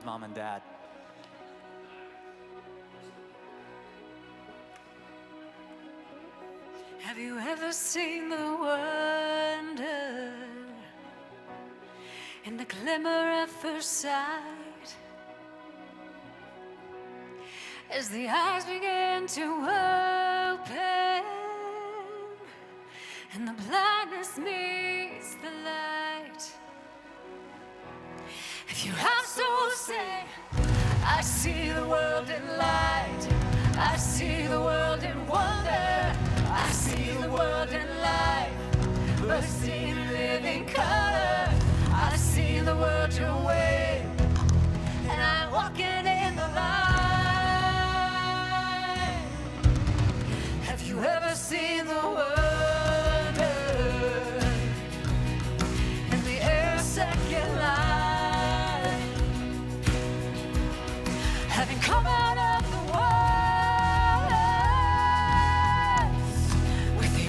mom and dad. Have you ever seen the wonder in the glimmer at first sight? As the eyes begin to open and the blindness meets the light. If you have soul, say, I see the world in light. I see the world in wonder. I see the world in life, bursting in living color. I see the world your way, and I'm walking in the light. Have you ever seen the wonder in the air second light? Having come out of the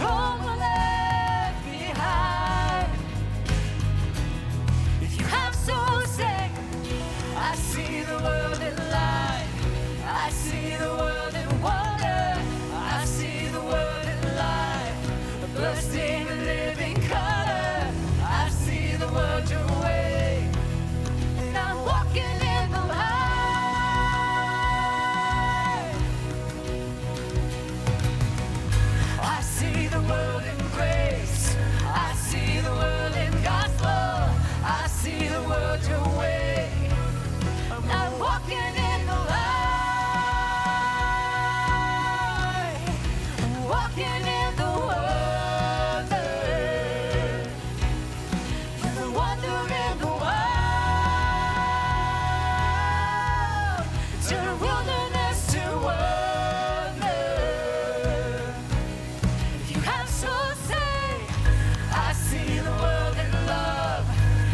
all left behind. If you have soul, say, I see the world in light. I see the world in wonder. I see the world in light, bursting in living color. I see the world your way, and I'm walking in the light. I see the world in grace. I see the world in gospel. I see the world your way. I'm walking in the light. I'm walking in the wonder. In the wonder in the wild. Turn wilderness to wonder. So say, I see the world in love.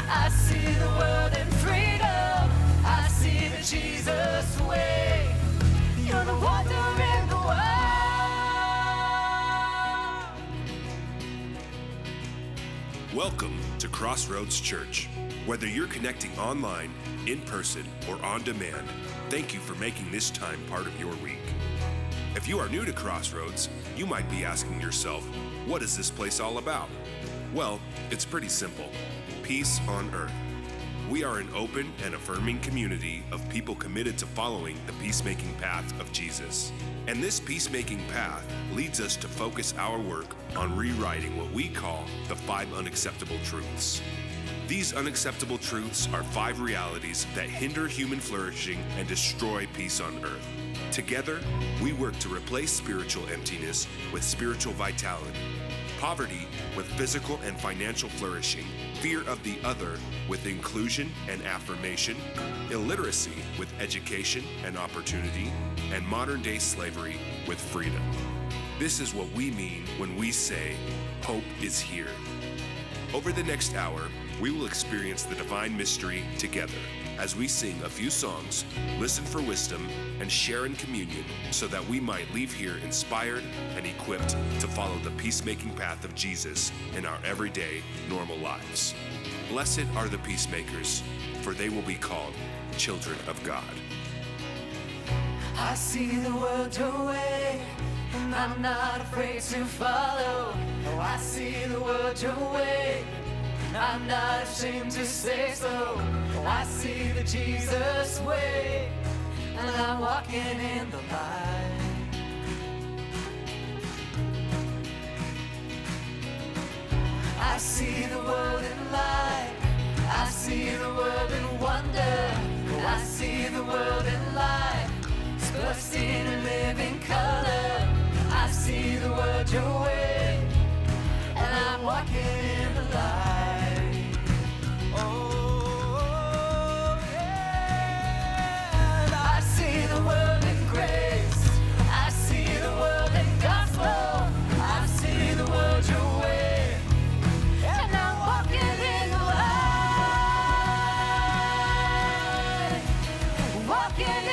I see the world in freedom. I see the Jesus way. You're the wonder in the world. Welcome to Crossroads Church. Whether you're connecting online, in person, or on demand, thank you for making this time part of your week. If you are new to Crossroads, you might be asking yourself, what is this place all about? Well, it's pretty simple. Peace on earth. We are an open and affirming community of people committed to following the peacemaking path of Jesus. And this peacemaking path leads us to focus our work on rewriting what we call the 5 unacceptable truths. These unacceptable truths are 5 realities that hinder human flourishing and destroy peace on earth. Together, we work to replace spiritual emptiness with spiritual vitality, poverty with physical and financial flourishing, fear of the other with inclusion and affirmation, illiteracy with education and opportunity, and modern-day slavery with freedom. This is what we mean when we say, hope is here. Over the next hour, we will experience the divine mystery together as we sing a few songs, listen for wisdom, and share in communion so that we might leave here inspired and equipped to follow the peacemaking path of Jesus in our everyday, normal lives. Blessed are the peacemakers, for they will be called children of God. I see the world your way, and I'm not afraid to follow. Oh, I see the world your way, I'm not ashamed to say so. Oh, I see the Jesus way, and I'm walking in the light. I see the world in light. I see the world in wonder. Oh, I see the world in life, bursting in living color. I see the world your way, and I'm walking in the light. Oh, yeah. I see the world in grace. I see the world in gospel. I see the world your way, and I'm walking in the light. Walking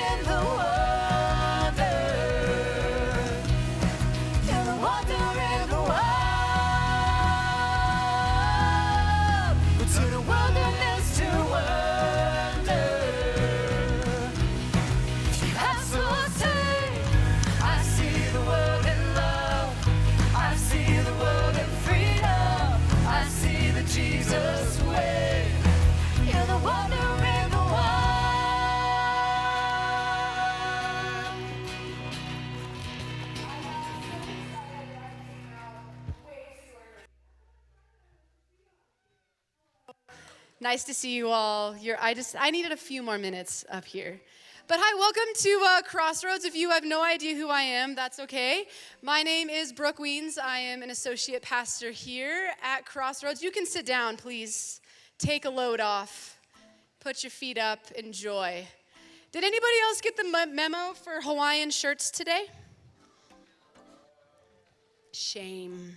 Nice to see you all. I needed a few more minutes up here. But hi, welcome to Crossroads. If you have no idea who I am, that's okay. My name is Brooke Weens. I am an associate pastor here at Crossroads. You can sit down, please. Take a load off. Put your feet up. Enjoy. Did anybody else get the memo for Hawaiian shirts today? Shame.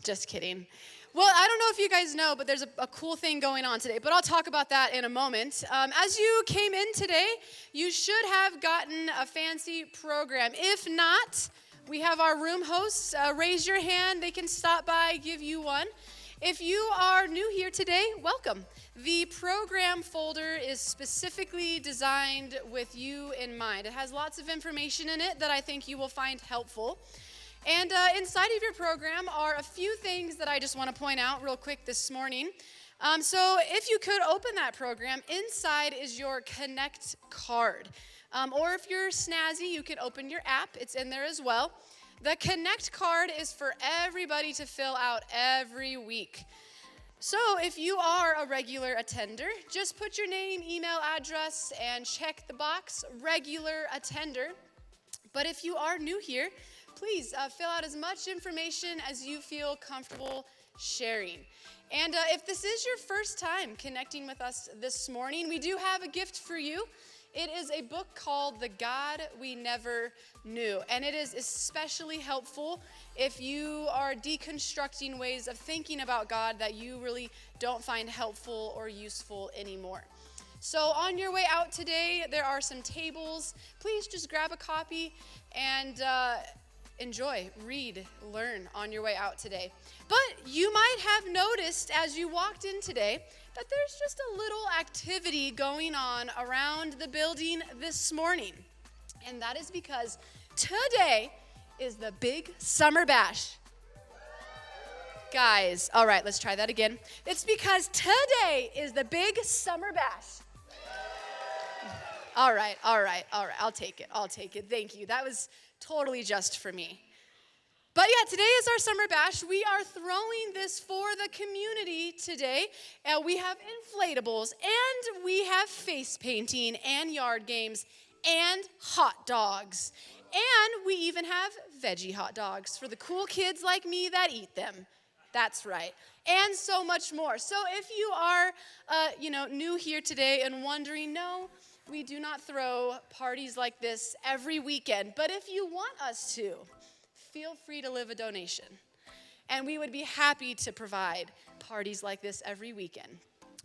Just kidding. Well, I don't know if you guys know, but there's a cool thing going on today, but I'll talk about that in a moment. As you came in today, you should have gotten a fancy program. If not, we have our room hosts. Raise your hand. They can stop by, give you one. If you are new here today, welcome. The program folder is specifically designed with you in mind. It has lots of information in it that I think you will find helpful. And inside of your program are a few things that I just want to point out real quick this morning. So if you could open that program, inside is your Connect card. Or if you're snazzy, you can open your app. It's in there as well. The Connect card is for everybody to fill out every week. So if you are a regular attender, just put your name, email address, and check the box, regular attender. But if you are new here, please fill out as much information as you feel comfortable sharing. And if this is your first time connecting with us this morning, we do have a gift for you. It is a book called The God We Never Knew, and it is especially helpful if you are deconstructing ways of thinking about God that you really don't find helpful or useful anymore. So on your way out today, there are some tables. Please just grab a copy and enjoy, read, learn on your way out today. But you might have noticed as you walked in today that there's just a little activity going on around the building this morning. And that is because today is the big summer bash. Guys, all right, let's try that again. It's because today is the big summer bash. All right. I'll take it. Thank you. That was totally just for me. But yeah, today is our summer bash. We are throwing this for the community today. We have inflatables, and we have face painting, and yard games, and hot dogs. And we even have veggie hot dogs for the cool kids like me that eat them. That's right. And so much more. So if you are, new here today and wondering, no, we do not throw parties like this every weekend, but if you want us to, feel free to leave a donation. And we would be happy to provide parties like this every weekend.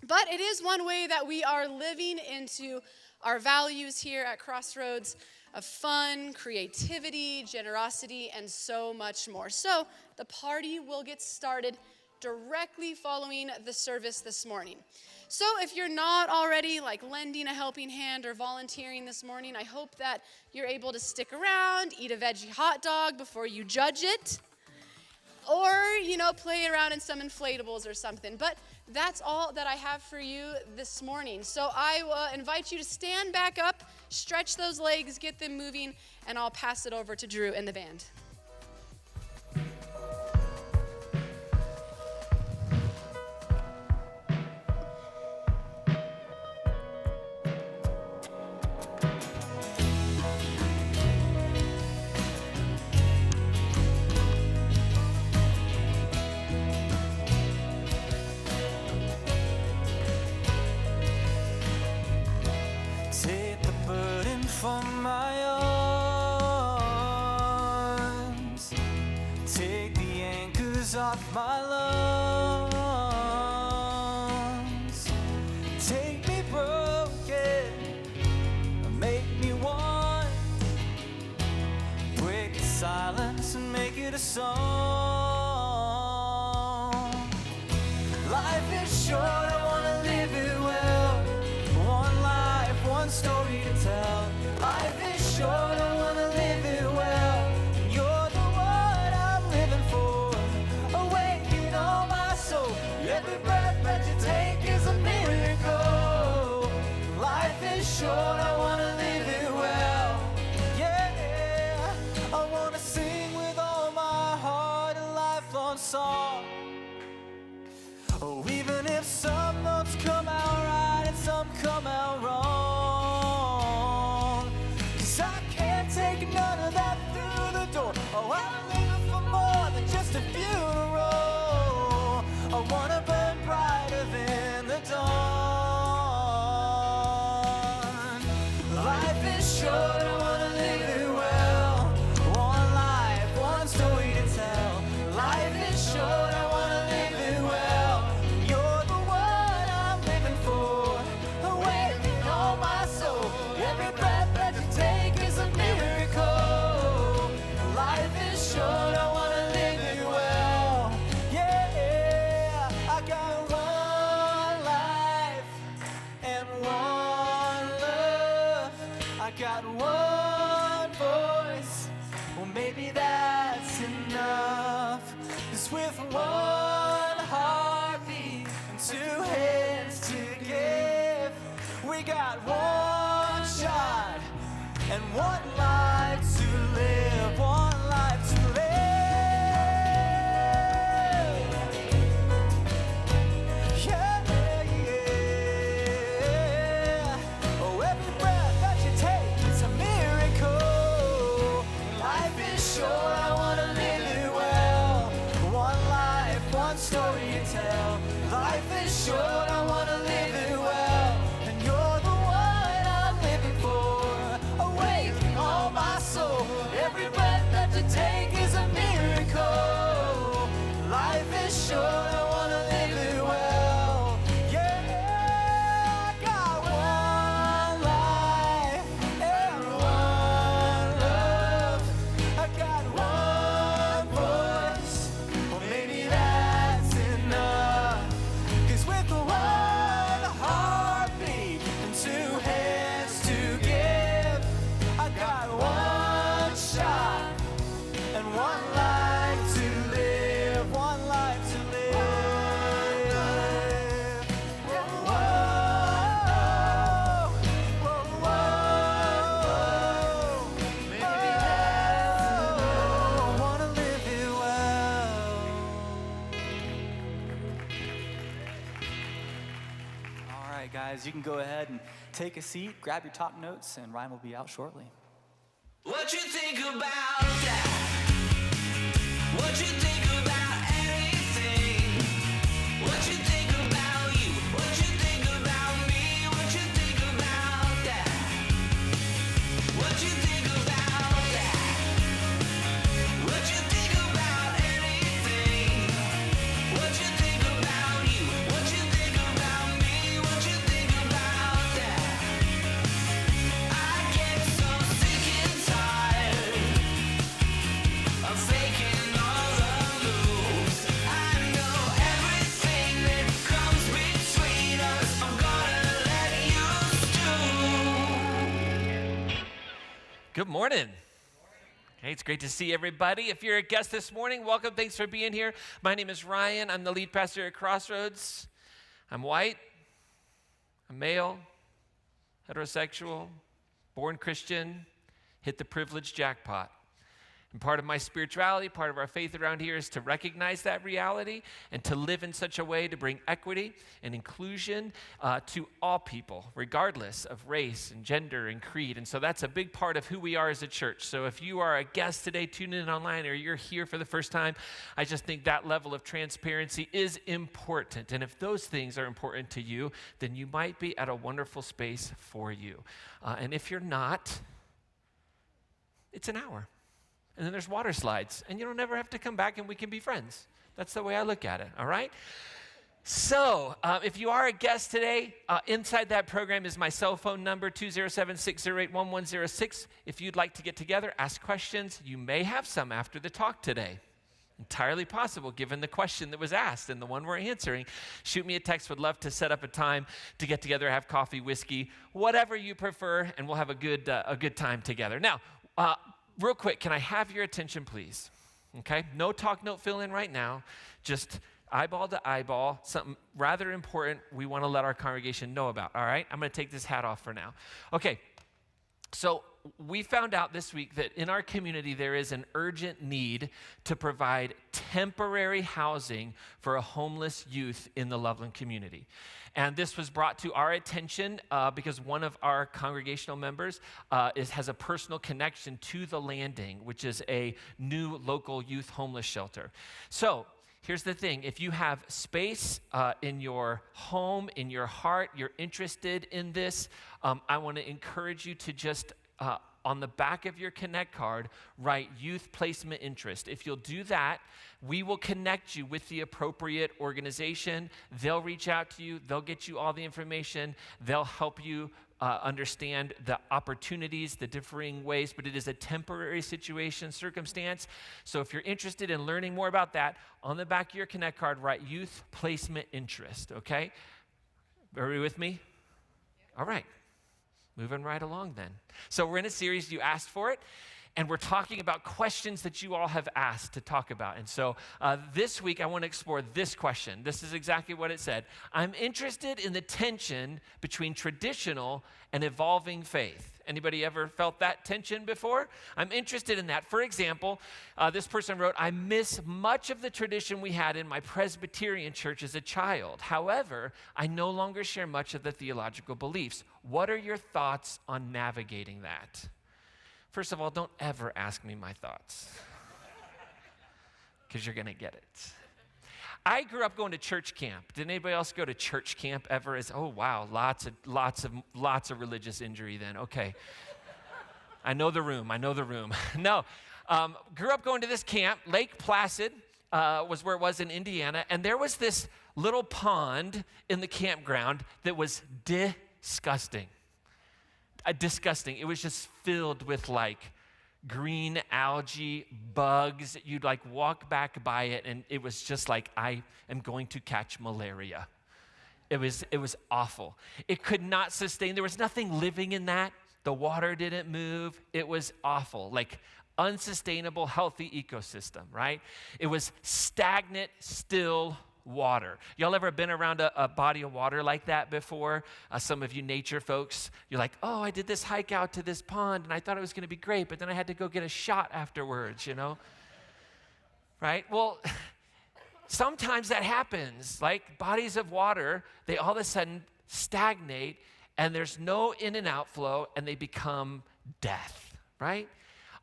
But it is one way that we are living into our values here at Crossroads of fun, creativity, generosity, and so much more. So the party will get started directly following the service this morning. So if you're not already lending a helping hand or volunteering this morning, I hope that you're able to stick around, eat a veggie hot dog before you judge it, or, play around in some inflatables or something. But that's all that I have for you this morning. So I will invite you to stand back up, stretch those legs, get them moving, and I'll pass it over to Drew and the band. From my arms, take the anchors off my lungs, take me broken, make me one, break the silence and make it a song. Life is short, I wanna live it well, one life, one story to tell. Life is short, I wanna live it well. You're the one I'm living for. Awake is short, I wanna live it well. One life, one story to tell. Life is short, I wanna live it well. You're the one I'm living for, awakening all my soul. Every breath that you take is a miracle. Life is short, I wanna live it well. Yeah, I got one life and one love. I got one voice, well maybe that's enough. 'Cause with one heartbeat and two hands to give, we got one shot and one life to live, one life to live. Yeah, yeah. Oh, every breath that you take is a miracle. Life is short, I wanna live it well. One life, one story to tell. Life is short, I wanna live it well. And you're the one I'm living for, awakening all my soul. Every breath that you take is a miracle. Life is short, I wanna live it well. Yeah, I got one life and one love. I got one voice, well maybe that's enough. 'Cause with one heartbeat and two hands to give, I got one shot and one life to live, one life to live. Whoa, whoa, whoa. Maybe that's enough. I wanna live it well. All right, guys, you can go ahead and take a seat, grab your top notes, and Ryan will be out shortly. What you think about that? What you think about anything? What you think about you? What you think about me? What you think about that? What you think about that? What you think about anything? What you think about you? What you think about me? What you think about that? I get so sick and tired of faking all the moves. I know everything that comes between us. I'm gonna let you stew. Good morning. Hey, it's great to see everybody. If you're a guest this morning, welcome. Thanks for being here. My name is Ryan. I'm the lead pastor at Crossroads. I'm white. I'm male, heterosexual, born Christian, hit the privilege jackpot. And part of my spirituality, part of our faith around here is to recognize that reality and to live in such a way to bring equity and inclusion to all people, regardless of race and gender and creed. And so that's a big part of who we are as a church. So if you are a guest today, tuning in online, or you're here for the first time, I just think that level of transparency is important. And if those things are important to you, then you might be at a wonderful space for you. And if you're not, it's an hour. And then there's water slides, and you don't ever have to come back and we can be friends. That's the way I look at it, all right? So if you are a guest today, inside that program is my cell phone number, 207-608-1106. If you'd like to get together, ask questions. You may have some after the talk today. Entirely possible, given the question that was asked and the one we're answering. Shoot me a text. Would love to set up a time to get together, have coffee, whiskey, whatever you prefer, and we'll have a good time together. Now, real quick, can I have your attention, please? Okay? No talk, no fill in right now. Just eyeball to eyeball, something rather important we want to let our congregation know about, all right? I'm going to take this hat off for now. Okay, so we found out this week that in our community there is an urgent need to provide temporary housing for a homeless youth in the Loveland community. And this was brought to our attention because one of our congregational members has a personal connection to The Landing, which is a new local youth homeless shelter. So here's the thing. If you have space in your home, in your heart, you're interested in this, I want to encourage you to just on the back of your Connect card, write youth placement interest. If you'll do that, we will connect you with the appropriate organization. They'll reach out to you. They'll get you all the information. They'll help you understand the opportunities, the differing ways, but it is a temporary situation, circumstance. So if you're interested in learning more about that, on the back of your Connect card, write youth placement interest, okay? Are you with me? All right. Moving right along then. So we're in a series, You Asked For It, and we're talking about questions that you all have asked to talk about. And so this week I want to explore this question. This is exactly what it said. I'm interested in the tension between traditional and evolving faith. Anybody ever felt that tension before? I'm interested in that. For example, this person wrote, I miss much of the tradition we had in my Presbyterian church as a child. However, I no longer share much of the theological beliefs. What are your thoughts on navigating that? First of all, don't ever ask me my thoughts, because you're going to get it. I grew up going to church camp. Did anybody else go to church camp ever? Oh wow, lots of religious injury then. Okay, I know the room. No, grew up going to this camp. Lake Placid was where it was in Indiana, and there was this little pond in the campground that was disgusting. Disgusting. It was just filled with like green algae, bugs. You'd like walk back by it and it was just like, I am going to catch malaria. It was awful. It could not sustain. There was nothing living in that. The water didn't move. It was awful. Like unsustainable, healthy ecosystem, right? It was stagnant, still water. Y'all ever been around a body of water like that before? Some of you nature folks, you're like, oh, I did this hike out to this pond and I thought it was going to be great, but then I had to go get a shot afterwards, you know? Right? Well, sometimes that happens. Like bodies of water, they all of a sudden stagnate and there's no in and out flow and they become death, right?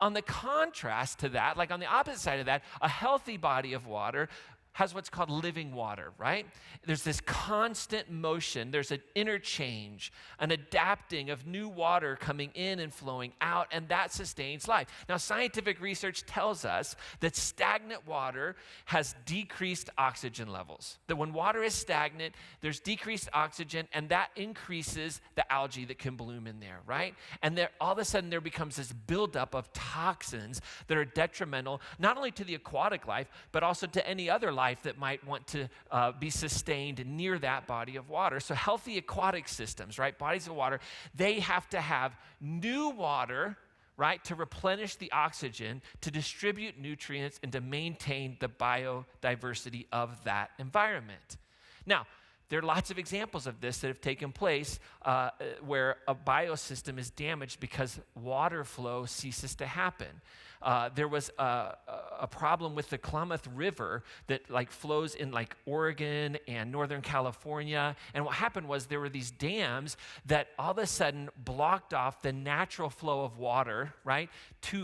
On the contrast to that, like on the opposite side of that, a healthy body of water has what's called living water, right? There's this constant motion. There's an interchange, an adapting of new water coming in and flowing out, and that sustains life. Now, scientific research tells us that stagnant water has decreased oxygen levels. That when water is stagnant, there's decreased oxygen, and that increases the algae that can bloom in there, right? And there, all of a sudden, there becomes this buildup of toxins that are detrimental, not only to the aquatic life, but also to any other life that might want to be sustained near that body of water. So healthy aquatic systems, right, bodies of water, they have to have new water, right, to replenish the oxygen, to distribute nutrients, and to maintain the biodiversity of that environment. Now, there are lots of examples of this that have taken place where a biosystem is damaged because water flow ceases to happen. There was a problem with the Klamath River that like flows in like Oregon and Northern California. And what happened was there were these dams that all of a sudden blocked off the natural flow of water, right,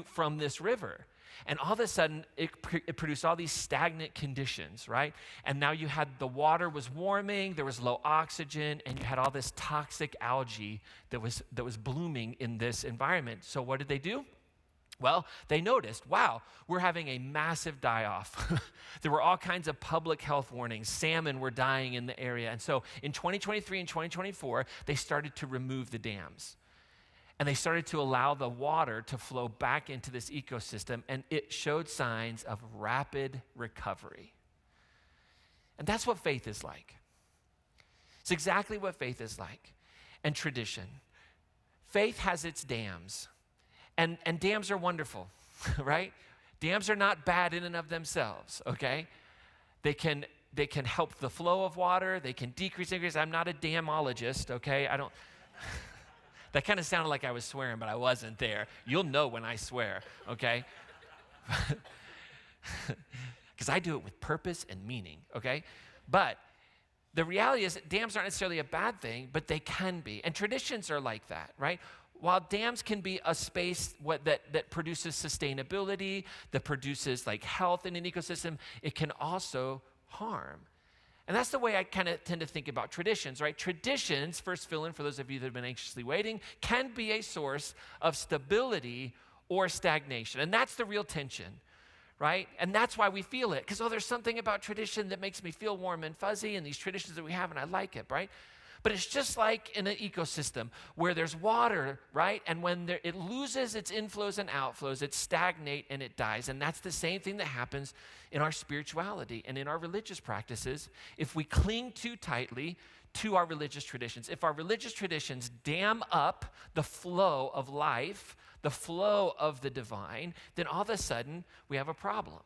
from this river. And all of a sudden, it produced all these stagnant conditions, right? And now you had the water was warming, there was low oxygen, and you had all this toxic algae that was blooming in this environment. So what did they do? Well, they noticed, wow, we're having a massive die-off. There were all kinds of public health warnings. Salmon were dying in the area. And so in 2023 and 2024, they started to remove the dams. And they started to allow the water to flow back into this ecosystem, and it showed signs of rapid recovery. And that's what faith is like. It's exactly what faith is like. And tradition. Faith has its dams. And dams are wonderful, right? Dams are not bad in and of themselves, okay? They can help the flow of water. They can decrease. I'm not a damologist, okay? I don't... That kind of sounded like I was swearing, but I wasn't there. You'll know when I swear, okay? Because I do it with purpose and meaning, okay? But the reality is that dams aren't necessarily a bad thing, but they can be. And traditions are like that, right? While dams can be a space that produces sustainability, that produces like health in an ecosystem, it can also harm. And that's the way I kind of tend to think about traditions, right? Traditions, first fill in for those of you that have been anxiously waiting, can be a source of stability or stagnation. And that's the real tension, right? And that's why we feel it. Because, there's something about tradition that makes me feel warm and fuzzy, and these traditions that we have, and I like it, right? But it's just like in an ecosystem where there's water, right? And when it loses its inflows and outflows, it stagnates and it dies. And that's the same thing that happens in our spirituality and in our religious practices if we cling too tightly to our religious traditions. If our religious traditions dam up the flow of life, the flow of the divine, then all of a sudden we have a problem.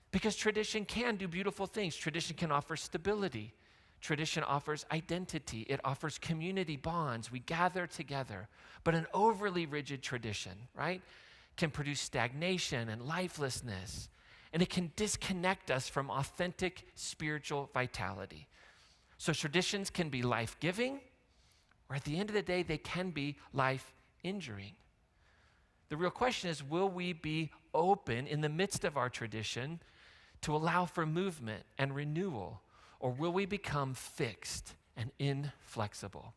Because tradition can do beautiful things. Tradition can offer stability. Tradition offers identity. It offers community bonds. We gather together. But an overly rigid tradition, right, can produce stagnation and lifelessness. And it can disconnect us from authentic spiritual vitality. So traditions can be life-giving, or at the end of the day, they can be life-injuring. The real question is, will we be open in the midst of our tradition to allow for movement and renewal? Or will we become fixed and inflexible?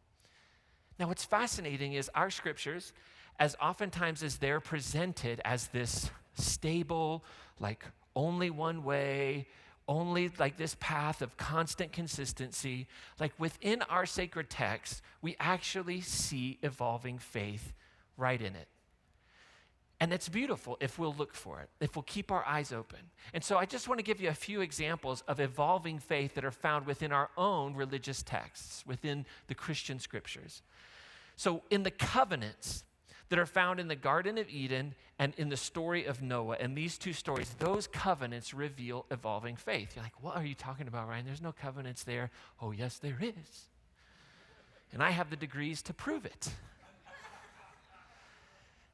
Now, what's fascinating is our scriptures, as oftentimes as they're presented as this stable, like only one way, only like this path of constant consistency, like within our sacred text, we actually see evolving faith right in it. And it's beautiful if we'll look for it, if we'll keep our eyes open. And so I just want to give you a few examples of evolving faith that are found within our own religious texts, within the Christian scriptures. So in the covenants that are found in the Garden of Eden and in the story of Noah, and these two stories, those covenants reveal evolving faith. You're like, what are you talking about, Ryan? There's no covenants there. Oh, yes, there is. And I have the degrees to prove it.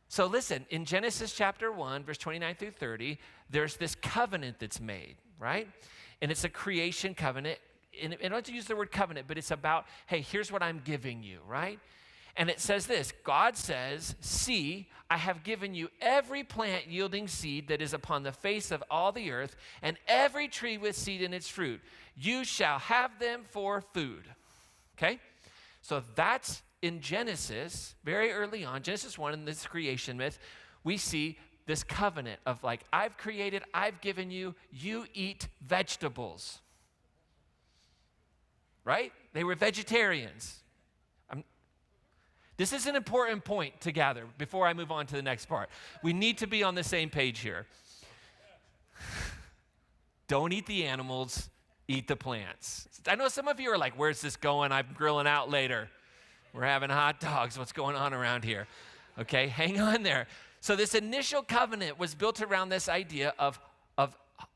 So listen, in Genesis chapter 1, verse 29 through 30, there's this covenant that's made, right? And it's a creation covenant. And I don't use the word covenant, but it's about, hey, here's what I'm giving you, right? And it says this, God says, see, I have given you every plant yielding seed that is upon the face of all the earth, and every tree with seed in its fruit. You shall have them for food, okay? So that's in Genesis, very early on, Genesis 1, in this creation myth, we see this covenant of like, I've created, I've given you, you eat vegetables. Right? They were vegetarians. This is an important point to gather before I move on to the next part. We need to be on the same page here. Don't eat the animals, eat the plants. I know some of you are like, where's this going? I'm grilling out later. We're having hot dogs. What's going on around here? Okay, hang on there. So this initial covenant was built around this idea of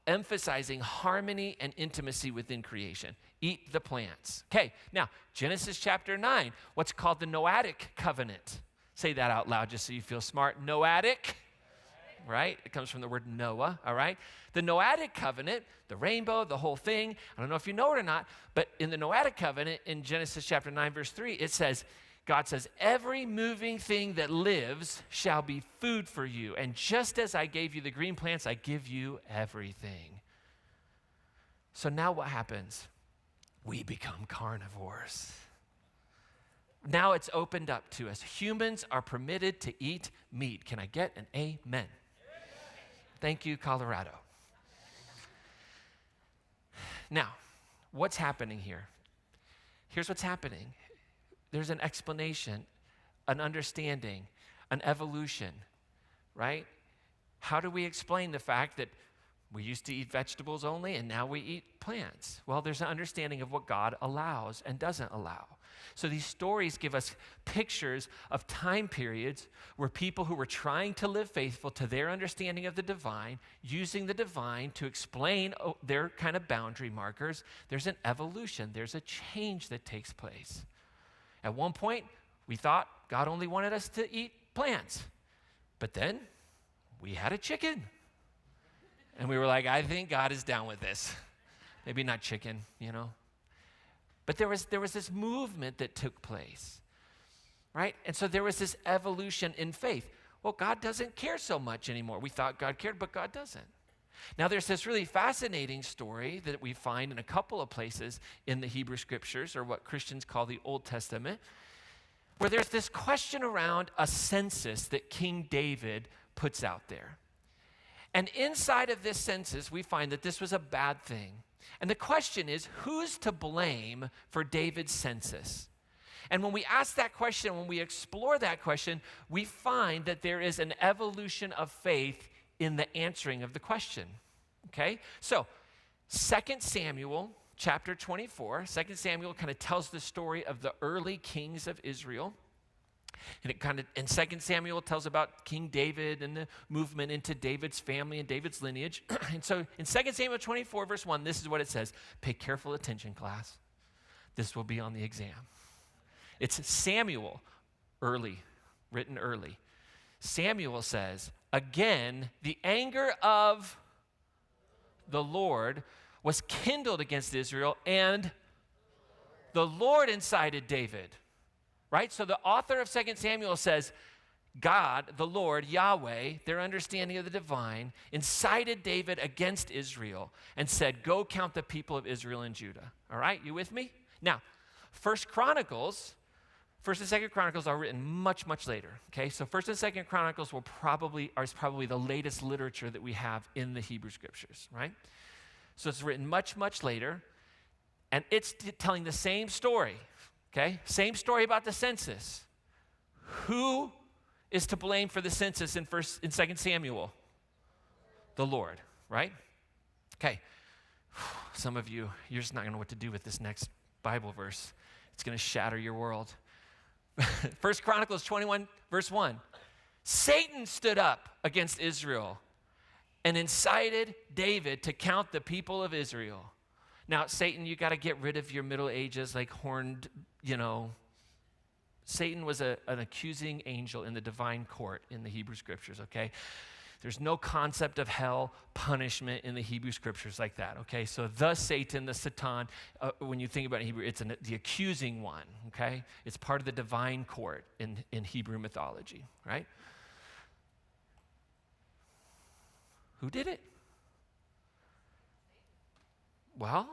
emphasizing harmony and intimacy within creation. Eat the plants. Okay, now, Genesis chapter 9, what's called the Noahic covenant. Say that out loud just so you feel smart. Noahic, right? It comes from the word Noah, all right? The Noahic covenant, the rainbow, the whole thing, I don't know if you know it or not, but in the Noahic covenant in Genesis chapter 9, verse 3, it says, God says, every moving thing that lives shall be food for you. And just as I gave you the green plants, I give you everything. So now what happens? We become carnivores. Now it's opened up to us. Humans are permitted to eat meat. Can I get an amen? Thank you, Colorado. Now, what's happening here? Here's what's happening. There's an explanation, an understanding, an evolution, right? How do we explain the fact that we used to eat vegetables only and now we eat plants? Well, there's an understanding of what God allows and doesn't allow. So these stories give us pictures of time periods where people who were trying to live faithful to their understanding of the divine, using the divine to explain their kind of boundary markers, there's an evolution, there's a change that takes place. At one point, we thought God only wanted us to eat plants. But then we had a chicken. And we were like, I think God is down with this. Maybe not chicken, you know. But there was this movement that took place, right? And so there was this evolution in faith. Well, God doesn't care so much anymore. We thought God cared, but God doesn't. Now, there's this really fascinating story that we find in a couple of places in the Hebrew Scriptures, or what Christians call the Old Testament, where there's this question around a census that King David puts out there. And inside of this census, we find that this was a bad thing. And the question is, who's to blame for David's census? And when we ask that question, when we explore that question, we find that there is an evolution of faith in the answering of the question. Okay? So, 2 Samuel chapter 24, 2 Samuel kind of tells the story of the early kings of Israel. And 2 Samuel tells about King David and the movement into David's family and David's lineage. And so in 2 Samuel 24, verse 1, this is what it says. Pay careful attention, class. This will be on the exam. It's Samuel, written early. Samuel says, again, the anger of the Lord was kindled against Israel, and the Lord incited David. Right? So the author of 2 Samuel says, God, the Lord, Yahweh, their understanding of the divine, incited David against Israel and said, go count the people of Israel and Judah. All right, you with me? Now, First and Second Chronicles are written much, much later. Okay, so First and Second Chronicles is probably the latest literature that we have in the Hebrew Scriptures, right? So it's written much, much later, and it's telling the same story. Okay, same story about the census. Who is to blame for the census in 2 Samuel? The Lord, right? Okay, some of you're just not going to know what to do with this next Bible verse. It's going to shatter your world. 1 Chronicles 21, verse 1. Satan stood up against Israel and incited David to count the people of Israel. Now, Satan, you got to get rid of your Middle Ages, like horned, Satan was an accusing angel in the divine court in the Hebrew Scriptures, okay? There's no concept of hell, punishment in the Hebrew Scriptures like that, okay? So the Satan, the Satan, when you think about it in Hebrew, it's the accusing one, okay? It's part of the divine court in Hebrew mythology, right? Who did it? Well,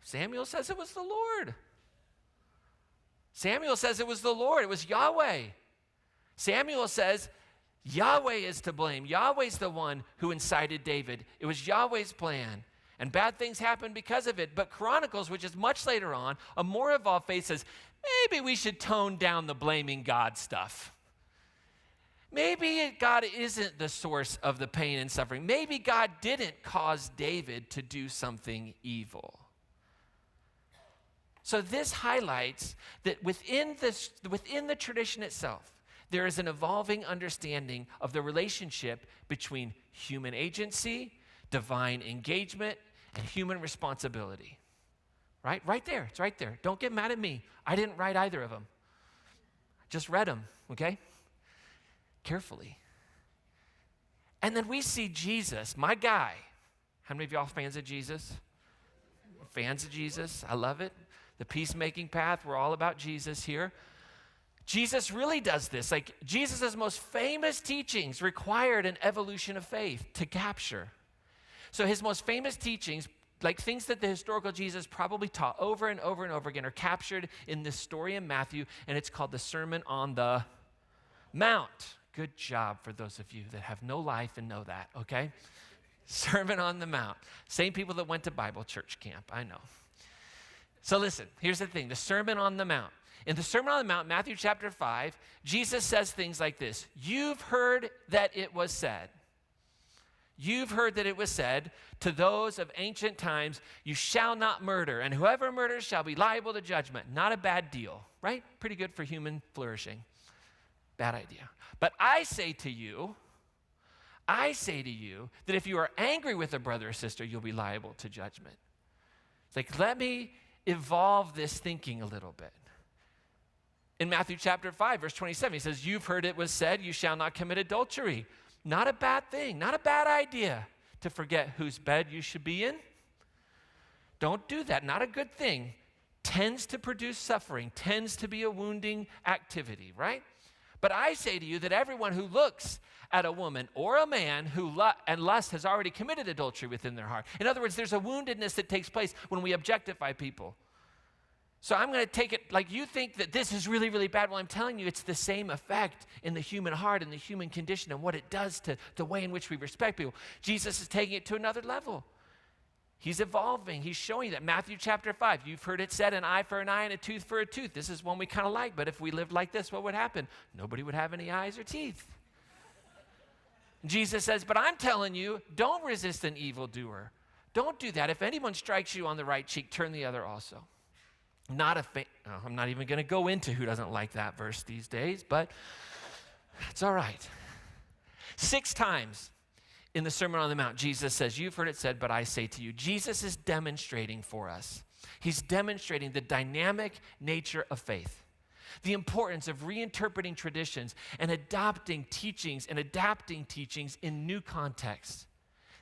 Samuel says it was the Lord. Samuel says it was the Lord. It was Yahweh. Samuel says Yahweh is to blame. Yahweh's the one who incited David. It was Yahweh's plan. And bad things happened because of it. But Chronicles, which is much later on, a more evolved faith says, maybe we should tone down the blaming God stuff. Maybe God isn't the source of the pain and suffering. Maybe God didn't cause David to do something evil. So this highlights that within the tradition itself, there is an evolving understanding of the relationship between human agency, divine engagement, and human responsibility. Right? Right there. It's right there. Don't get mad at me. I didn't write either of them. Just read them, okay? Carefully. And then we see Jesus, my guy. How many of y'all fans of Jesus? Fans of Jesus? I love it. The peacemaking path, we're all about Jesus here. Jesus really does this. Like, Jesus' most famous teachings required an evolution of faith to capture. So his most famous teachings, like things that the historical Jesus probably taught over and over and over again, are captured in this story in Matthew, and it's called the Sermon on the Mount. Good job for those of you that have no life and know that, okay? Sermon on the Mount. Same people that went to Bible church camp, I know. So listen, here's the thing, the Sermon on the Mount. In the Sermon on the Mount, Matthew chapter 5, Jesus says things like this. You've heard that it was said. You've heard that it was said to those of ancient times, you shall not murder, and whoever murders shall be liable to judgment. Not a bad deal, right? Pretty good for human flourishing. Bad idea. But I say to you that if you are angry with a brother or sister, you'll be liable to judgment. It's like, let me evolve this thinking a little bit. In Matthew chapter 5, verse 27, he says, you've heard it was said, you shall not commit adultery. Not a bad thing, not a bad idea to forget whose bed you should be in. Don't do that, not a good thing. Tends to produce suffering, tends to be a wounding activity, right? But I say to you that everyone who looks at a woman or a man and lust has already committed adultery within their heart. In other words, there's a woundedness that takes place when we objectify people. So I'm going to take it like you think that this is really, really bad. Well, I'm telling you, it's the same effect in the human heart and the human condition and what it does to the way in which we respect people. Jesus is taking it to another level. He's evolving. He's showing that. Matthew chapter 5, you've heard it said, an eye for an eye and a tooth for a tooth. This is one we kind of like, but if we lived like this, what would happen? Nobody would have any eyes or teeth. Jesus says, but I'm telling you, don't resist an evildoer. Don't do that. If anyone strikes you on the right cheek, turn the other also. I'm not even going to go into who doesn't like that verse these days, but it's all right. 6 times in the Sermon on the Mount, Jesus says, you've heard it said, but I say to you. Jesus is demonstrating for us. He's demonstrating the dynamic nature of faith, the importance of reinterpreting traditions and adapting teachings in new contexts.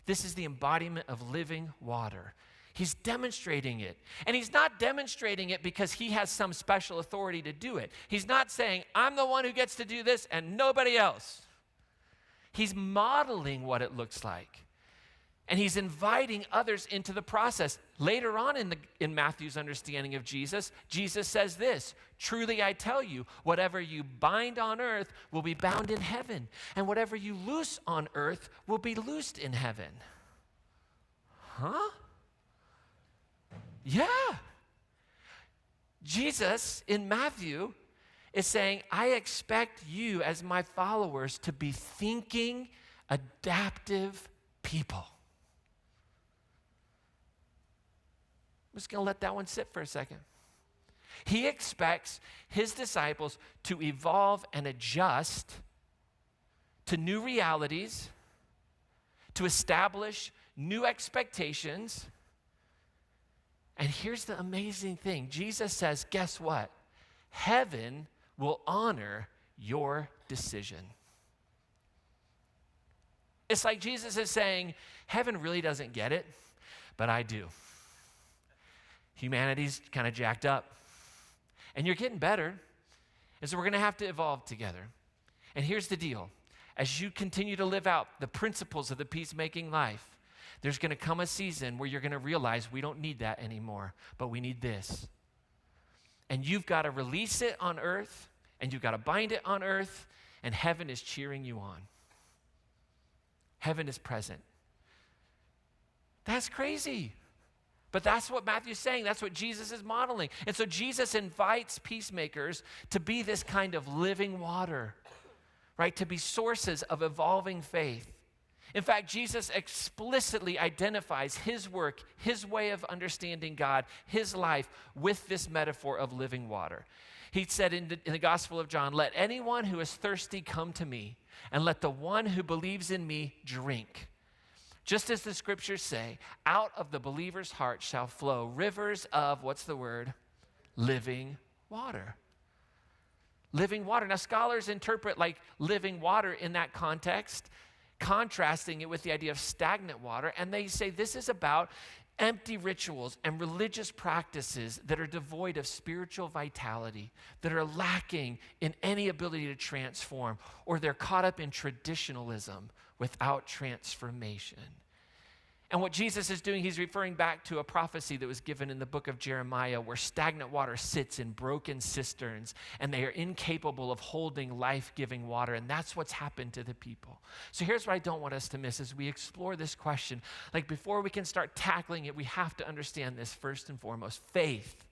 This is the embodiment of living water. He's demonstrating it. And he's not demonstrating it because he has some special authority to do it. He's not saying, I'm the one who gets to do this and nobody else. He's modeling what it looks like. And he's inviting others into the process. Later on in Matthew's understanding of Jesus, Jesus says this, truly I tell you, whatever you bind on earth will be bound in heaven, and whatever you loose on earth will be loosed in heaven. Huh? Yeah. Jesus in Matthew is saying, I expect you as my followers to be thinking, adaptive people. I'm just going to let that one sit for a second. He expects his disciples to evolve and adjust to new realities, to establish new expectations. And here's the amazing thing. Jesus says, guess what? Heaven will honor your decision. It's like Jesus is saying, heaven really doesn't get it, but I do. Humanity's kind of jacked up. And you're getting better. And so we're going to have to evolve together. And here's the deal. As you continue to live out the principles of the peacemaking life, there's going to come a season where you're going to realize we don't need that anymore, but we need this. And you've got to release it on earth, and you've got to bind it on earth, and heaven is cheering you on. Heaven is present. That's crazy. But that's what Matthew's saying. That's what Jesus is modeling. And so Jesus invites peacemakers to be this kind of living water, right? To be sources of evolving faith. In fact, Jesus explicitly identifies his work, his way of understanding God, his life with this metaphor of living water. He said in the Gospel of John, let anyone who is thirsty come to me, and let the one who believes in me drink. Just as the scriptures say, out of the believer's heart shall flow rivers of, what's the word? Living water. Living water. Now, scholars interpret like living water in that context, contrasting it with the idea of stagnant water, and they say this is about empty rituals and religious practices that are devoid of spiritual vitality, that are lacking in any ability to transform, or they're caught up in traditionalism without transformation. And what Jesus is doing, he's referring back to a prophecy that was given in the book of Jeremiah, where stagnant water sits in broken cisterns and they are incapable of holding life-giving water. And that's what's happened to the people. So here's what I don't want us to miss as we explore this question. Like, before we can start tackling it, we have to understand this first and foremost. Faith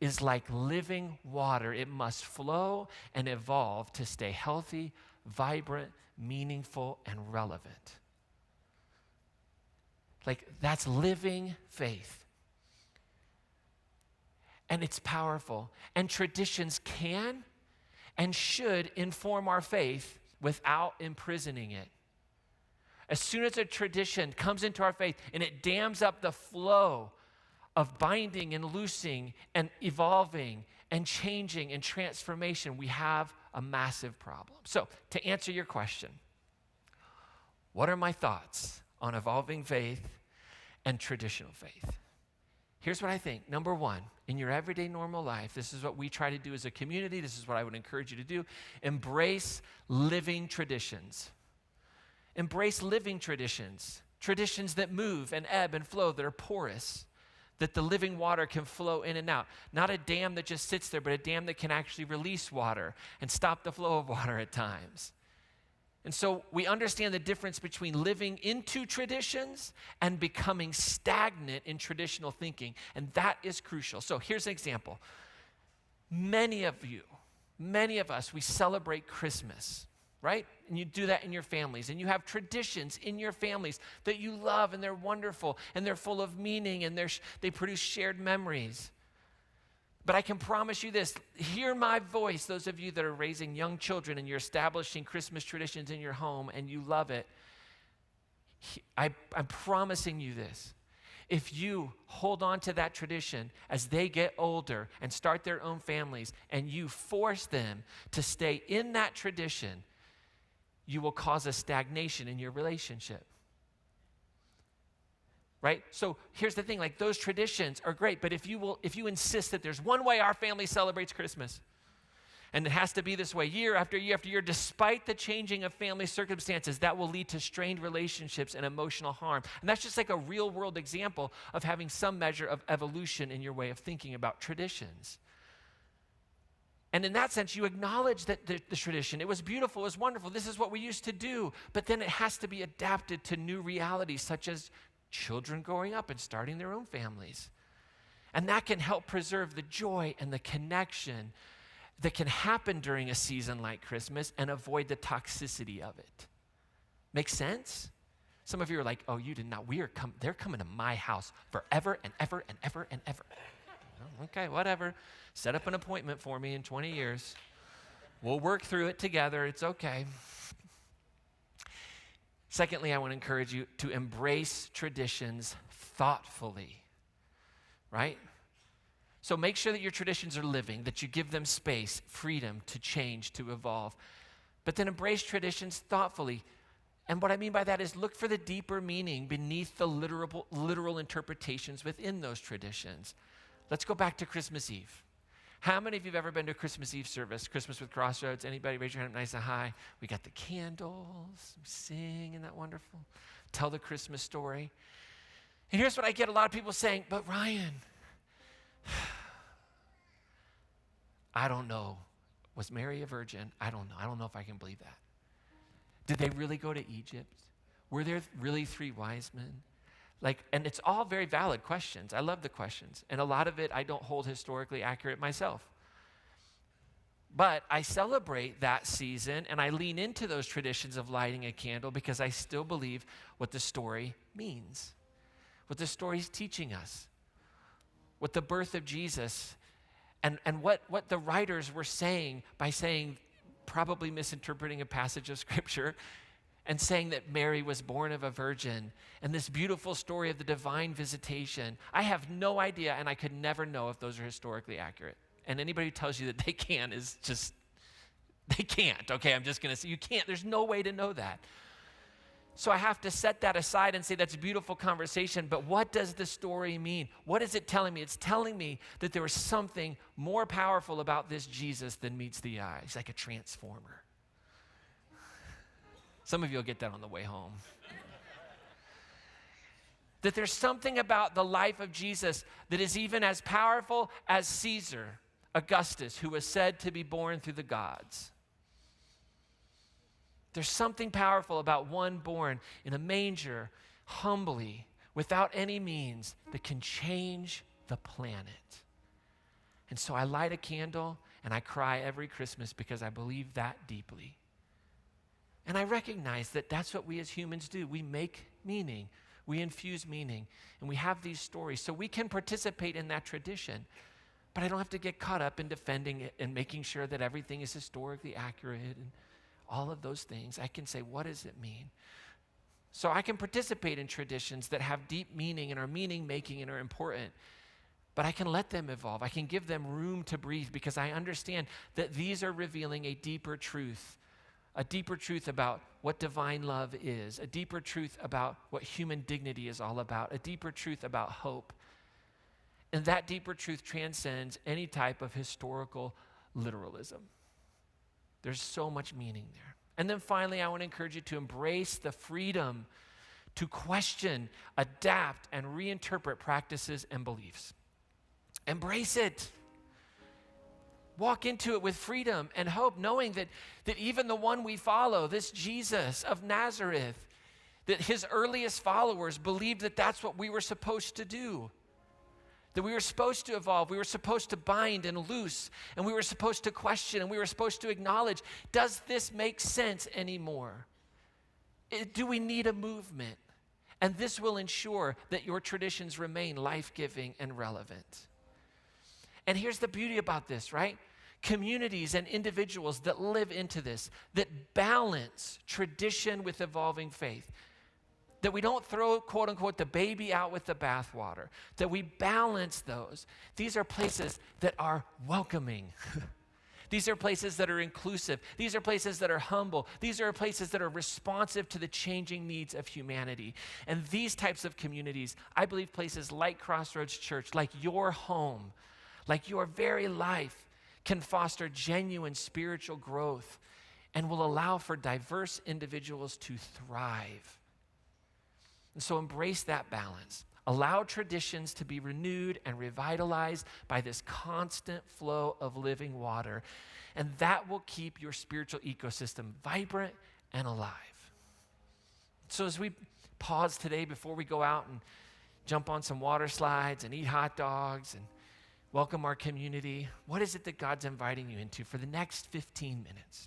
is like living water. It must flow and evolve to stay healthy, vibrant, meaningful, and relevant. Like, that's living faith. And it's powerful. And traditions can and should inform our faith without imprisoning it. As soon as a tradition comes into our faith and it dams up the flow of binding and loosing and evolving and changing and transformation, we have a massive problem. So, to answer your question, what are my thoughts on evolving faith and traditional faith? Here's what I think. Number one, in your everyday normal life, this is what we try to do as a community. This is what I would encourage you to do. Embrace living traditions. Embrace living traditions. Traditions that move and ebb and flow, that are porous, that the living water can flow in and out. Not a dam that just sits there, but a dam that can actually release water and stop the flow of water at times. And so we understand the difference between living into traditions and becoming stagnant in traditional thinking, and that is crucial. So here's an example. Many of us, we celebrate Christmas, right? And you do that in your families, and you have traditions in your families that you love, and they're wonderful, and they're full of meaning, and they produce shared memories. But I can promise you this, hear my voice, those of you that are raising young children and you're establishing Christmas traditions in your home and you love it. I'm promising you this. If you hold on to that tradition as they get older and start their own families, and you force them to stay in that tradition, you will cause a stagnation in your relationship. Right? So here's the thing, like those traditions are great, but if you insist that there's one way our family celebrates Christmas, and it has to be this way year after year after year, despite the changing of family circumstances, that will lead to strained relationships and emotional harm. And that's just like a real world example of having some measure of evolution in your way of thinking about traditions. And in that sense, you acknowledge that the tradition, it was beautiful, it was wonderful, this is what we used to do, but then it has to be adapted to new realities, such as children growing up and starting their own families. And that can help preserve the joy and the connection that can happen during a season like Christmas and avoid the toxicity of it. Make sense? Some of you are like, oh, you did not. They're coming to my house forever and ever and ever and ever. Oh, okay, whatever. Set up an appointment for me in 20 years. We'll work through it together. It's okay. Secondly, I want to encourage you to embrace traditions thoughtfully, right? So make sure that your traditions are living, that you give them space, freedom to change, to evolve. But then embrace traditions thoughtfully. And what I mean by that is look for the deeper meaning beneath the literal interpretations within those traditions. Let's go back to Christmas Eve. How many of you have ever been to a Christmas Eve service, Christmas with Crossroads? Anybody? Raise your hand up nice and high. We got the candles, we sing, isn't that wonderful? Tell the Christmas story. And here's what I get a lot of people saying, but Ryan, I don't know. Was Mary a virgin? I don't know. I don't know if I can believe that. Did they really go to Egypt? Were there really 3 wise men? And it's all very valid questions. I love the questions. And a lot of it I don't hold historically accurate myself. But I celebrate that season and I lean into those traditions of lighting a candle because I still believe what the story means, what the story's teaching us, what the birth of Jesus and what the writers were saying by saying, probably misinterpreting a passage of Scripture, and saying that Mary was born of a virgin, and this beautiful story of the divine visitation. I have no idea, and I could never know if those are historically accurate. And anybody who tells you that they can is just, they can't. Okay, I'm just going to say, you can't. There's no way to know that. So I have to set that aside and say that's a beautiful conversation, but what does the story mean? What is it telling me? It's telling me that there was something more powerful about this Jesus than meets the eye. He's like a transformer. Some of you will get that on the way home. That there's something about the life of Jesus that is even as powerful as Caesar Augustus, who was said to be born through the gods. There's something powerful about one born in a manger, humbly, without any means, that can change the planet. And so I light a candle and I cry every Christmas because I believe that deeply. And I recognize that that's what we as humans do. We make meaning, we infuse meaning, and we have these stories. So we can participate in that tradition, but I don't have to get caught up in defending it and making sure that everything is historically accurate and all of those things. I can say, what does it mean? So I can participate in traditions that have deep meaning and are meaning-making and are important, but I can let them evolve. I can give them room to breathe because I understand that these are revealing a deeper truth about what divine love is, a deeper truth about what human dignity is all about, a deeper truth about hope. And that deeper truth transcends any type of historical literalism. There's so much meaning there. And then finally, I want to encourage you to embrace the freedom to question, adapt, and reinterpret practices and beliefs. Embrace it. Walk into it with freedom and hope, knowing that even the one we follow, this Jesus of Nazareth, that his earliest followers believed that that's what we were supposed to do. That we were supposed to evolve, we were supposed to bind and loose, and we were supposed to question, and we were supposed to acknowledge, does this make sense anymore? Do we need a movement? And this will ensure that your traditions remain life-giving and relevant. And here's the beauty about this, right? Communities and individuals that live into this, that balance tradition with evolving faith, that we don't throw, quote unquote, the baby out with the bathwater, that we balance those. These are places that are welcoming. These are places that are inclusive. These are places that are humble. These are places that are responsive to the changing needs of humanity. And these types of communities, I believe places like Crossroads Church, like your home, like your very life, can foster genuine spiritual growth and will allow for diverse individuals to thrive. And so embrace that balance. Allow traditions to be renewed and revitalized by this constant flow of living water. And that will keep your spiritual ecosystem vibrant and alive. So as we pause today before we go out and jump on some water slides and eat hot dogs and welcome our community, what is it that God's inviting you into for the next 15 minutes?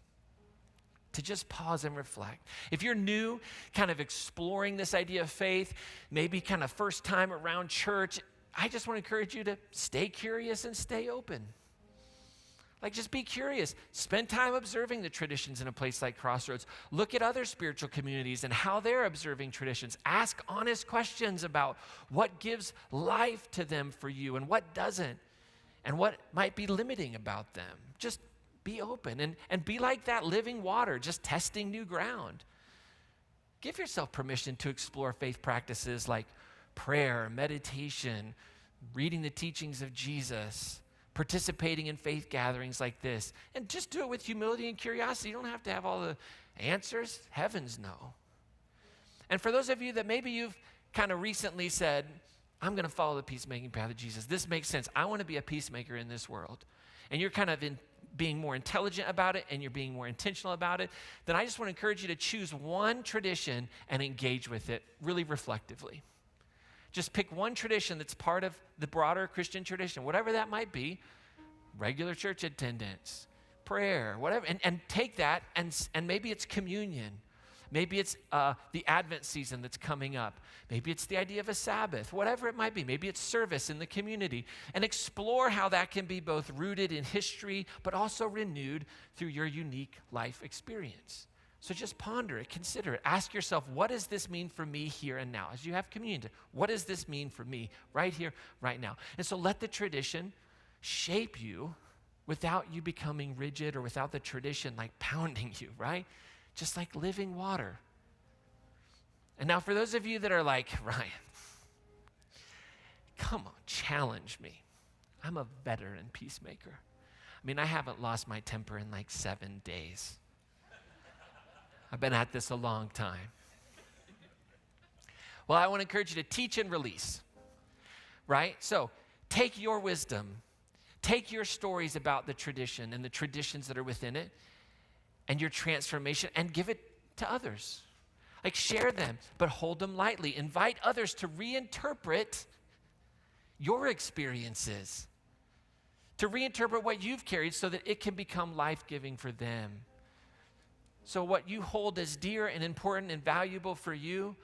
To just pause and reflect. If you're new, kind of exploring this idea of faith, maybe kind of first time around church, I just want to encourage you to stay curious and stay open. Like, just be curious. Spend time observing the traditions in a place like Crossroads. Look at other spiritual communities and how they're observing traditions. Ask honest questions about what gives life to them for you and what doesn't, and what might be limiting about them. Just be open and be like that living water, just testing new ground. Give yourself permission to explore faith practices like prayer, meditation, reading the teachings of Jesus, participating in faith gatherings like this. And just do it with humility and curiosity. You don't have to have all the answers. Heavens no. And for those of you that maybe you've kind of recently said, I'm going to follow the peacemaking path of Jesus. This makes sense. I want to be a peacemaker in this world. And you're kind of being more intelligent about it and you're being more intentional about it, then I just want to encourage you to choose one tradition and engage with it really reflectively. Just pick one tradition that's part of the broader Christian tradition, whatever that might be, regular church attendance, prayer, whatever, and take that and maybe it's communion. Maybe it's the Advent season that's coming up. Maybe it's the idea of a Sabbath, whatever it might be. Maybe it's service in the community. And explore how that can be both rooted in history, but also renewed through your unique life experience. So just ponder it, consider it. Ask yourself, what does this mean for me here and now? As you have communion, what does this mean for me right here, right now? And so let the tradition shape you without you becoming rigid or without the tradition like pounding you, right? Just like living water. And now for those of you that are like, Ryan, come on, challenge me. I'm a veteran peacemaker. I mean, I haven't lost my temper in like 7 days. I've been at this a long time. Well, I want to encourage you to teach and release, right? So take your wisdom, take your stories about the tradition and the traditions that are within it, and your transformation, and give it to others. Like, share them, but hold them lightly. Invite others to reinterpret your experiences, to reinterpret what you've carried so that it can become life-giving for them. So what you hold as dear and important and valuable for you,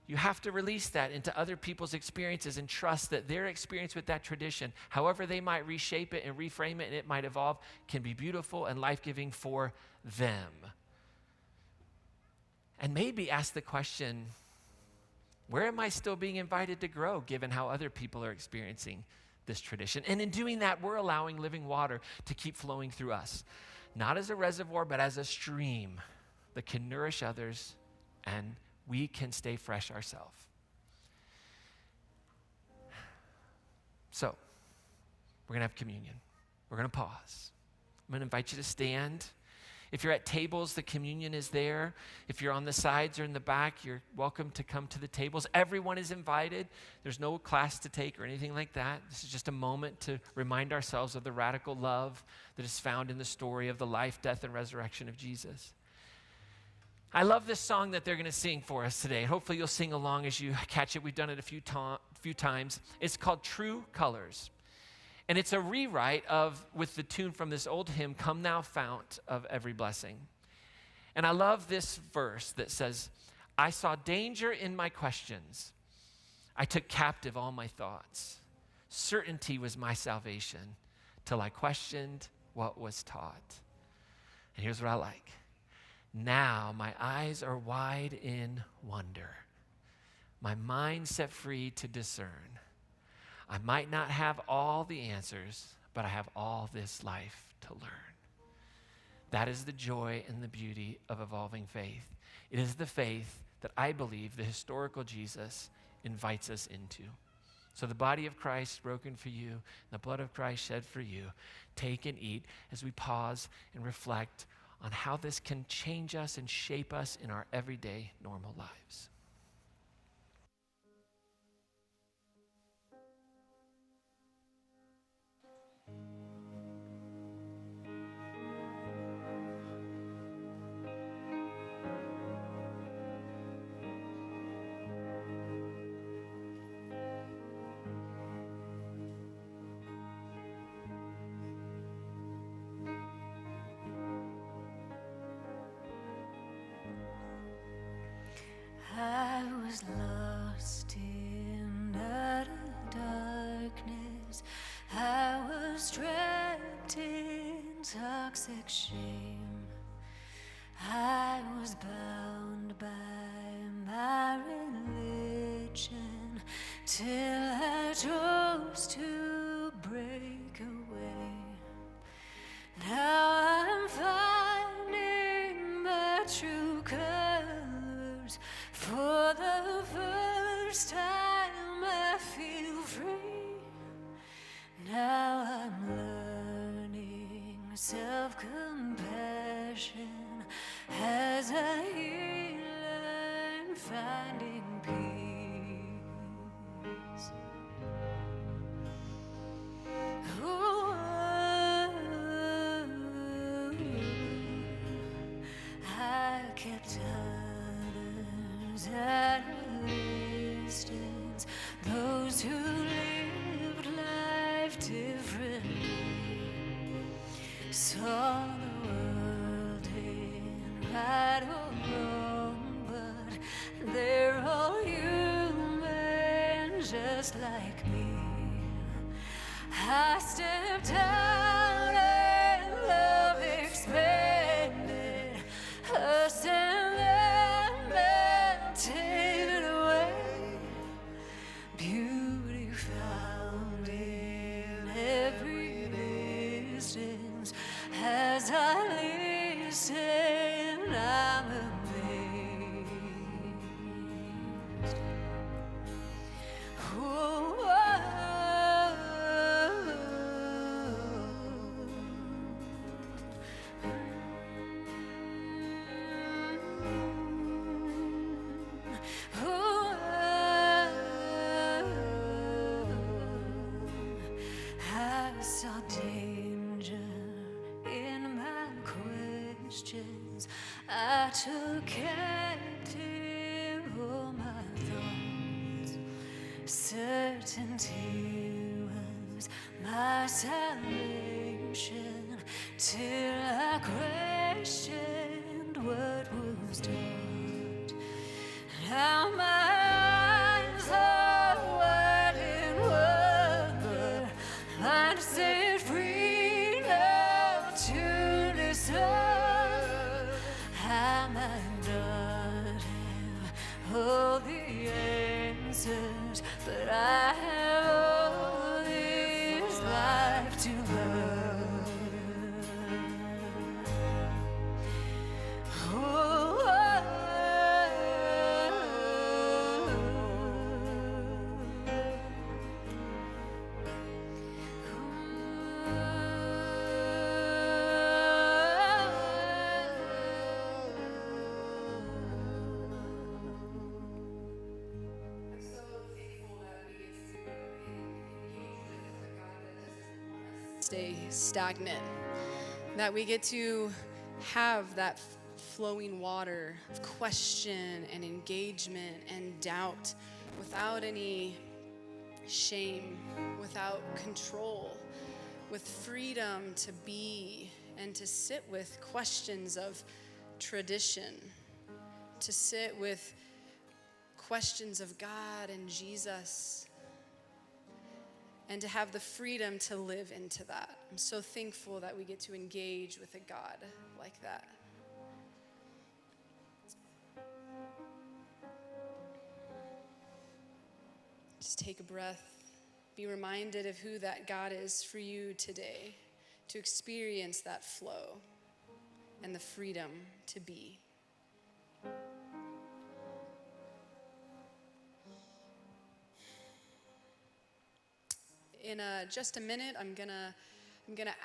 you have to release that into other people's experiences and trust that their experience with that tradition, however they might reshape it and reframe it and it might evolve, can be beautiful and life-giving for them. And maybe ask the question, where am I still being invited to grow given how other people are experiencing this tradition? And in doing that, we're allowing living water to keep flowing through us, not as a reservoir, but as a stream that can nourish others and we can stay fresh ourselves. So, we're going to have communion. We're going to pause. I'm going to invite you to stand. If you're at tables, the communion is there. If you're on the sides or in the back, you're welcome to come to the tables. Everyone is invited. There's no class to take or anything like that. This is just a moment to remind ourselves of the radical love that is found in the story of the life, death, and resurrection of Jesus. I love this song that they're going to sing for us today. Hopefully you'll sing along as you catch it. We've done it a few times. It's called True Colors. And it's a rewrite with the tune from this old hymn, Come Thou Fount of Every Blessing. And I love this verse that says, I saw danger in my questions. I took captive all my thoughts. Certainty was my salvation till I questioned what was taught. And here's what I like. Now my eyes are wide in wonder. My mind set free to discern. I might not have all the answers, but I have all this life to learn. That is the joy and the beauty of evolving faith. It is the faith that I believe the historical Jesus invites us into. So the body of Christ broken for you, and the blood of Christ shed for you, take and eat as we pause and reflect on how this can change us and shape us in our everyday normal lives. I was lost in utter darkness. I was trapped in toxic shame. I was bound by my religion till I chose to break away. Now I'm finding my true colors. For the first time I feel free. Now I'm learning self-compassion as I heal and finding peace. Ooh, I kept at a distance, those who lived life differently, saw the world in right or wrong, but they're all human just like me. I stepped out and love expanded us and melted away. Beauty found in every distance. As I listen, I'm amazed. Oh, I saw danger in my questions. I took captive all my thoughts. Certainty was my salvation till I questioned what was taught. Now my eyes are wide in wonder. I'm set free now to discern. I might not have all the answers, but I have all this life to learn. Oh, stay stagnant, that we get to have that flowing water of question and engagement and doubt without any shame, without control, with freedom to be and to sit with questions of tradition, to sit with questions of God and Jesus, and to have the freedom to live into that. I'm so thankful that we get to engage with a God like that. Just take a breath. Be reminded of who that God is for you today, to experience that flow and the freedom to be. In just a minute, I'm gonna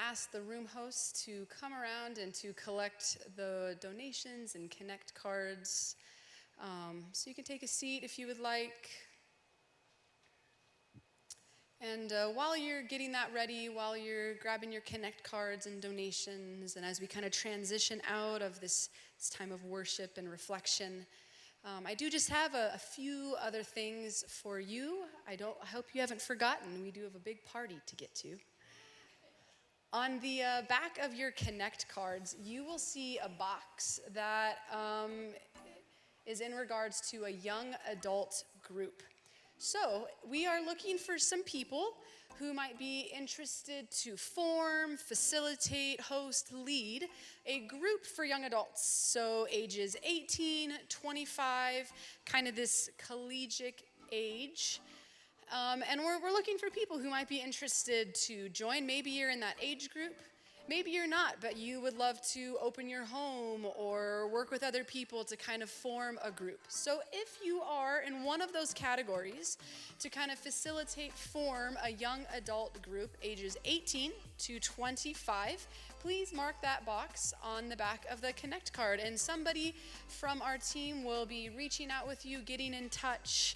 ask the room host to come around and to collect the donations and connect cards. So you can take a seat if you would like. And while you're getting that ready, while you're grabbing your connect cards and donations, and as we kind of transition out of this time of worship and reflection, I do just have a few other things for you. I hope you haven't forgotten. We do have a big party to get to. On the back of your connect cards, you will see a box that is in regards to a young adult group. So we are looking for some people who might be interested to form, facilitate, host, lead a group for young adults. So ages 18, 25, kind of this collegiate age. And we're looking for people who might be interested to join. Maybe you're in that age group. Maybe you're not, but you would love to open your home or work with other people to kind of form a group. So if you are in one of those categories, to kind of facilitate, form a young adult group, ages 18 to 25, please mark that box on the back of the Connect card, and somebody from our team will be reaching out with you, getting in touch.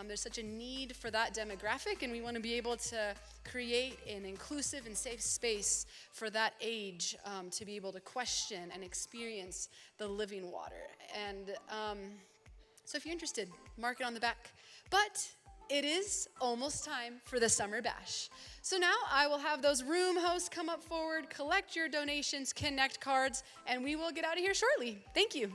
There's such a need for that demographic, and we want to be able to create an inclusive and safe space for that age to be able to question and experience the living water. And so if you're interested, mark it on the back. But it is almost time for the Summer Bash. So now I will have those room hosts come up forward, collect your donations, connect cards, and we will get out of here shortly. Thank you.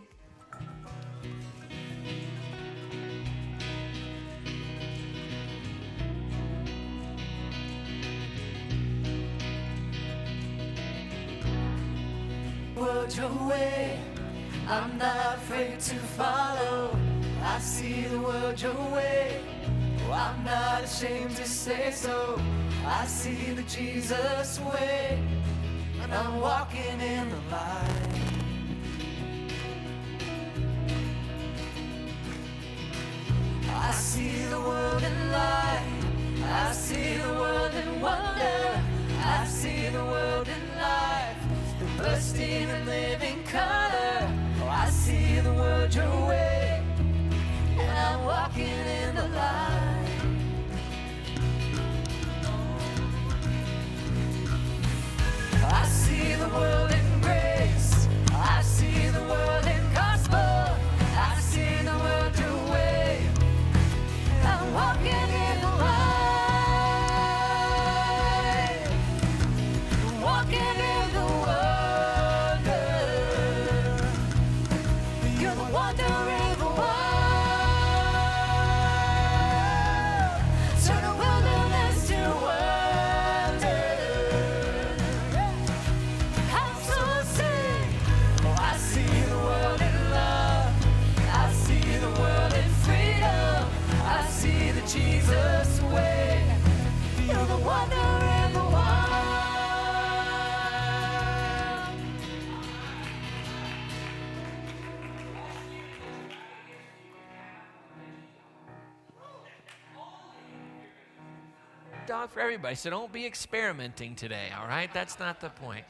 World your way, I'm not afraid to follow. I see the world your way, oh, I'm not ashamed to say so. I see the Jesus way, and I'm walking in the light. I see the world in light, I see the world in wonder, I see the world in life, bursting in living color. Oh, I see the world your way, and I'm walking in the light. I see the world in grace, I see the world in gospel, I see the world your way, and I'm walking in the light, walking in the wonder. You're the wonder in the world. Turn a wilderness to wonder. I'm so sick. Oh, I see the world in love. I see the world in freedom. I see the Jesus way. You're the wonder in the world. Dog for everybody, so don't be experimenting today, all right? That's not the point.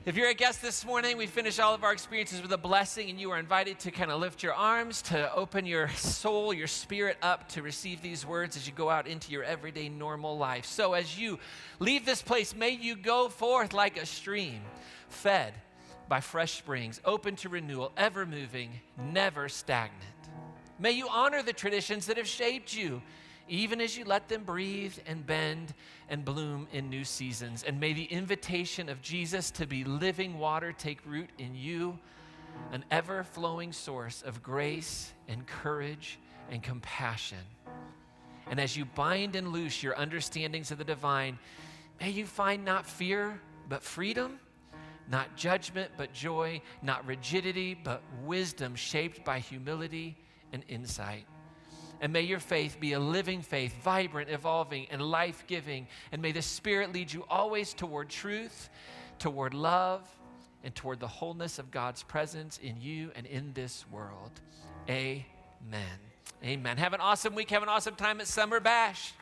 If you're a guest this morning, we finish all of our experiences with a blessing, and you are invited to kind of lift your arms, to open your soul, your spirit up to receive these words as you go out into your everyday normal life. So as you leave this place, may you go forth like a stream, fed by fresh springs, open to renewal, ever moving, never stagnant. May you honor the traditions that have shaped you, even as you let them breathe and bend and bloom in new seasons. And may the invitation of Jesus to be living water take root in you, an ever-flowing source of grace and courage and compassion. And as you bind and loose your understandings of the divine, may you find not fear, but freedom, not judgment, but joy, not rigidity, but wisdom shaped by humility and insight. And may your faith be a living faith, vibrant, evolving, and life-giving. And may the Spirit lead you always toward truth, toward love, and toward the wholeness of God's presence in you and in this world. Amen. Amen. Have an awesome week. Have an awesome time at Summer Bash.